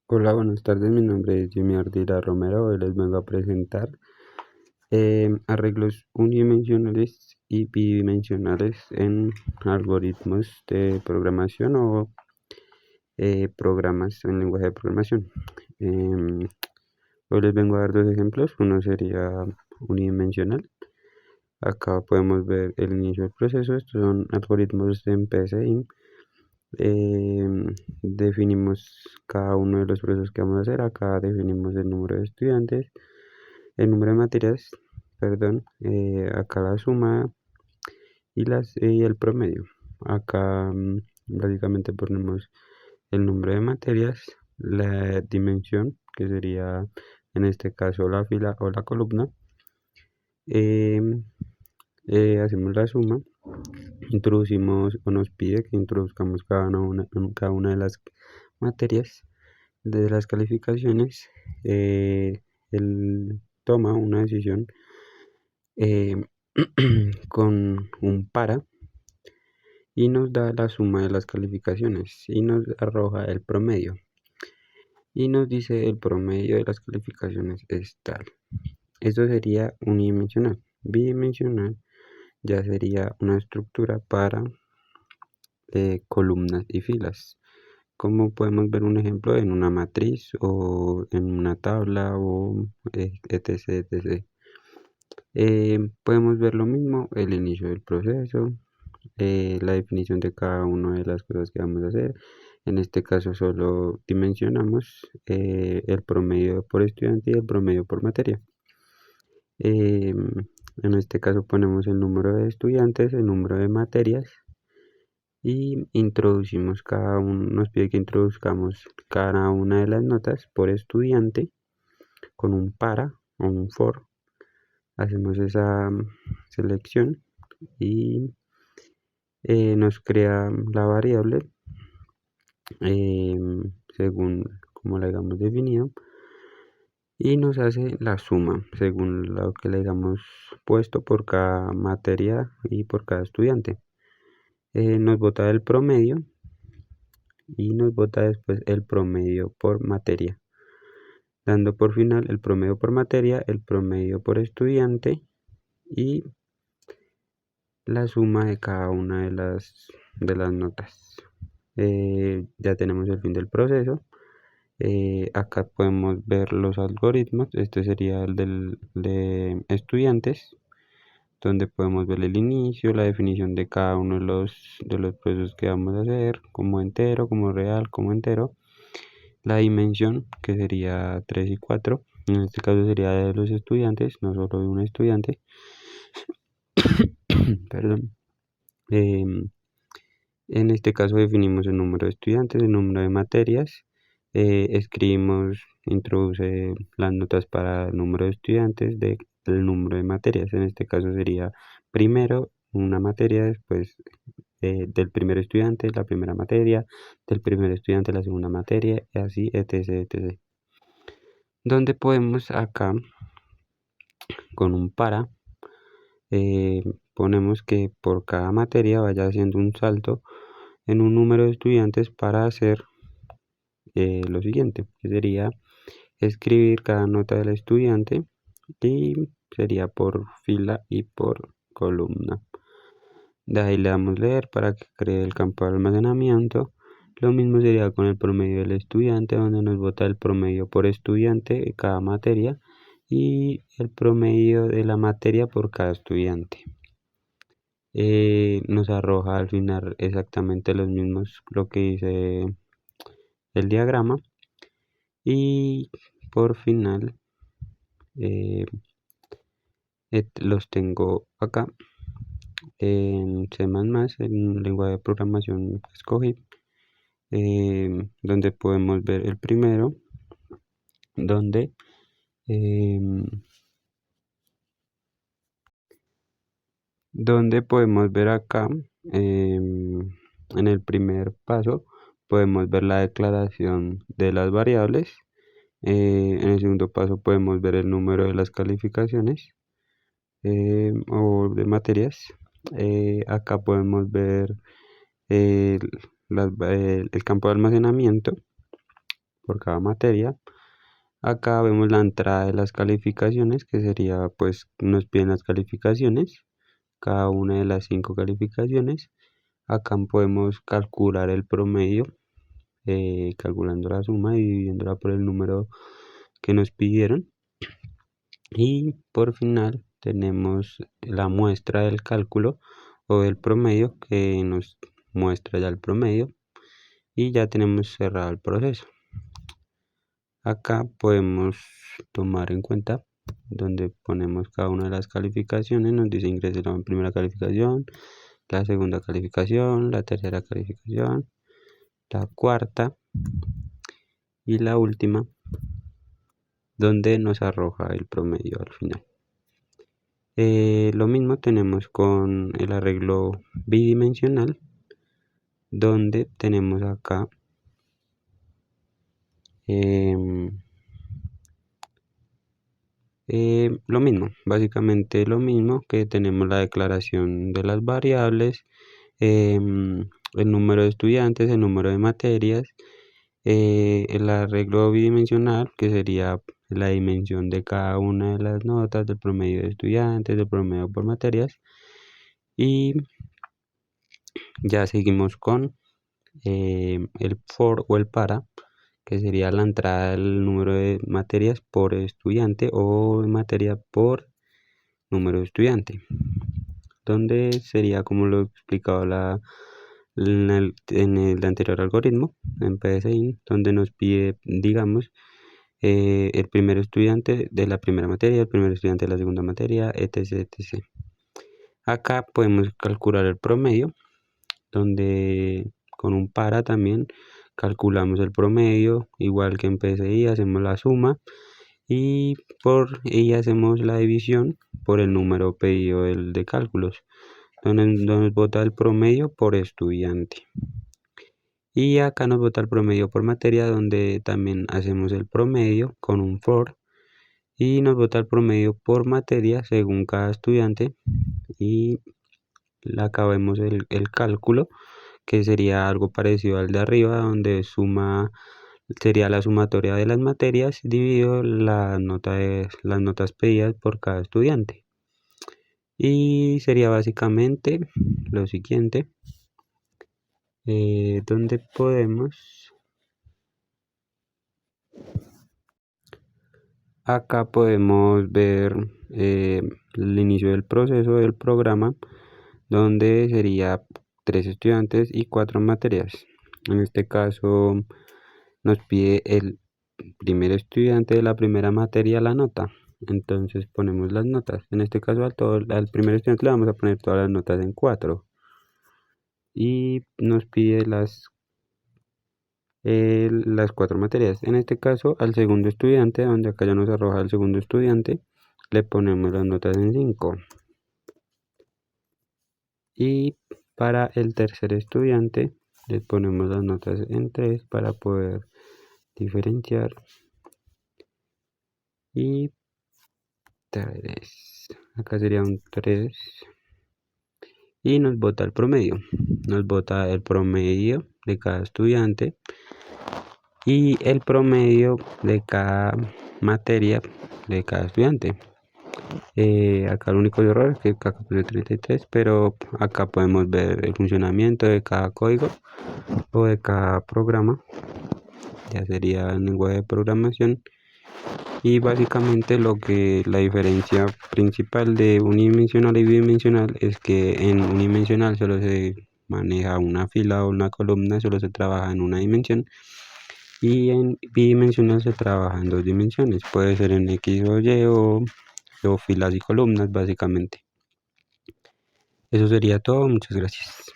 Hola, buenas tardes. Mi nombre es Jimmy Ardila Romero. Hoy les vengo a presentar arreglos unidimensionales y bidimensionales en algoritmos de programación o programas en lenguaje de programación. Em, Hoy les vengo a dar dos ejemplos. Uno sería unidimensional. Acá podemos ver el inicio del proceso. Estos son algoritmos en PSI. Definimos cada uno de los procesos que vamos a hacer. Acá definimos el número de estudiantes, el número de materias, perdón, acá la suma y el promedio. Acá básicamente ponemos el número de materias, la dimensión, que sería en este caso la fila o la columna. em, Hacemos la suma, introducimos o nos pide que introduzcamos cada una de las materias de las calificaciones. Él toma una decisión eh, con un para y nos da la suma de las calificaciones y nos arroja el promedio y nos dice el promedio de las calificaciones es tal. Esto sería unidimensional. Bidimensional ya sería una estructura para columnas y filas. Como podemos ver un ejemplo en una matriz o en una tabla o etc, etc. Podemos ver lo mismo, el inicio del proceso, la definición de cada una de las cosas que vamos a hacer. En este caso solo dimensionamos el promedio por estudiante y el promedio por materia. En este caso ponemos el número de estudiantes, el número de materias y introducimos cada uno, nos pide que introduzcamos cada una de las notas por estudiante con un para o un for. Hacemos esa selección y nos crea la variable según como la hayamos definido y nos hace la suma según lo que le hayamos puesto por cada materia y por cada estudiante. Nos bota el promedio y nos bota después el promedio por materia, dando por final el promedio por materia, el promedio por estudiante y la suma de cada una de las notas. Ya tenemos el fin del proceso. Acá podemos ver los algoritmos. Este sería el de estudiantes, donde podemos ver el inicio, la definición de cada uno de los procesos que vamos a hacer, como entero, como real, como entero. La dimensión, que sería 3 y 4. En este caso sería de los estudiantes, no solo de un estudiante. Perdón. En este caso definimos el número de estudiantes, el número de materias, escribimos, introduce las notas para el número de estudiantes, del número de materias. En este caso sería primero una materia, después del primer estudiante la primera materia, del primer estudiante la segunda materia, y así, etc, etc. Donde podemos acá, con un para, ponemos que por cada materia vaya haciendo un salto en un número de estudiantes para hacer lo siguiente, que sería escribir cada nota del estudiante y sería por fila y por columna. De ahí le damos leer para que cree el campo de almacenamiento. Lo mismo sería con el promedio del estudiante, donde nos bota el promedio por estudiante de cada materia y el promedio de la materia por cada estudiante. Nos arroja al final exactamente los mismos, lo que dice el diagrama. Y por final eh, los tengo acá en C++, en lenguaje de programación que escogí, donde podemos ver el primero, donde em, podemos ver acá en el primer paso podemos ver la declaración de las variables. En el segundo paso podemos ver el número de las calificaciones o de materias. Acá podemos ver el campo de almacenamiento por cada materia. Acá vemos la entrada de las calificaciones, que sería, pues, nos piden las calificaciones, cada una de las 5 calificaciones. Acá podemos calcular el promedio, calculando la suma y dividiéndola por el número que nos pidieron. Y por final tenemos la muestra del cálculo o del promedio, que nos muestra ya el promedio, y ya tenemos cerrado el proceso. Acá podemos tomar en cuenta donde ponemos cada una de las calificaciones. Nos dice ingrese la primera calificación, la segunda calificación, la tercera calificación, la cuarta y la última, donde nos arroja el promedio al final. Lo mismo tenemos con el arreglo bidimensional, donde tenemos acá lo mismo, básicamente lo mismo, que tenemos la declaración de las variables, el número de estudiantes, el número de materias, el arreglo bidimensional, que sería la dimensión de cada una de las notas, del promedio de estudiantes, del promedio por materias. Y ya seguimos con el for o el para, que sería la entrada del número de materias por estudiante o materia por número de estudiante, donde sería como lo explicaba en el anterior algoritmo en PSI, donde nos pide, digamos, el primer estudiante de la primera materia, el primer estudiante de la segunda materia, etc, etc. Acá podemos calcular el promedio, donde con un para también calculamos el promedio, igual que en PSI, hacemos la suma y por ella hacemos la división por el número pedido de cálculos, donde nos bota el promedio por estudiante. Y acá nos bota el promedio por materia, donde también hacemos el promedio con un for y nos bota el promedio por materia según cada estudiante. Y acá vemos el cálculo, que sería algo parecido al de arriba, donde sería la sumatoria de las materias dividido las notas pedidas por cada estudiante. Y sería básicamente lo siguiente, donde acá podemos ver el inicio del proceso del programa, donde sería 3 estudiantes y 4 materias. En este caso nos pide el primer estudiante de la primera materia la nota, entonces ponemos las notas. En este caso al primer estudiante le vamos a poner todas las notas en 4 y nos pide las 4 materias. En este caso al segundo estudiante, donde acá ya nos arroja el segundo estudiante, le ponemos las notas en 5. Y para el tercer estudiante le ponemos las notas en 3 para poder diferenciar. Y 3, acá sería un 3 y nos bota el promedio, nos bota el promedio de cada estudiante y el promedio de cada materia de cada estudiante. Acá el único error es que acá puse 33, pero acá podemos ver el funcionamiento de cada código o de cada programa, ya sería el lenguaje de programación. Y básicamente la diferencia principal de unidimensional y bidimensional es que en unidimensional solo se maneja una fila o una columna, solo se trabaja en una dimensión, y en bidimensional se trabaja en 2 dimensiones, puede ser en X o Y o filas y columnas básicamente. Eso sería todo, muchas gracias.